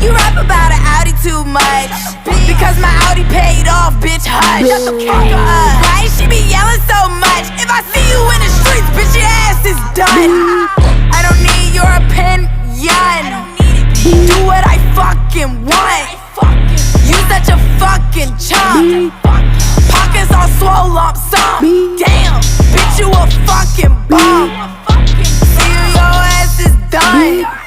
You rap about an Audi too much, because my Audi paid off, bitch, hush. Shut the fuck up. Why she be yelling so much? If I see you in the streets, bitch, your ass is done. I don't need your opinion. Do what I fucking want. You such a fucking chump. Pockets all swole lump sum. Damn, bitch, you a fucking bum. See you, your ass is done.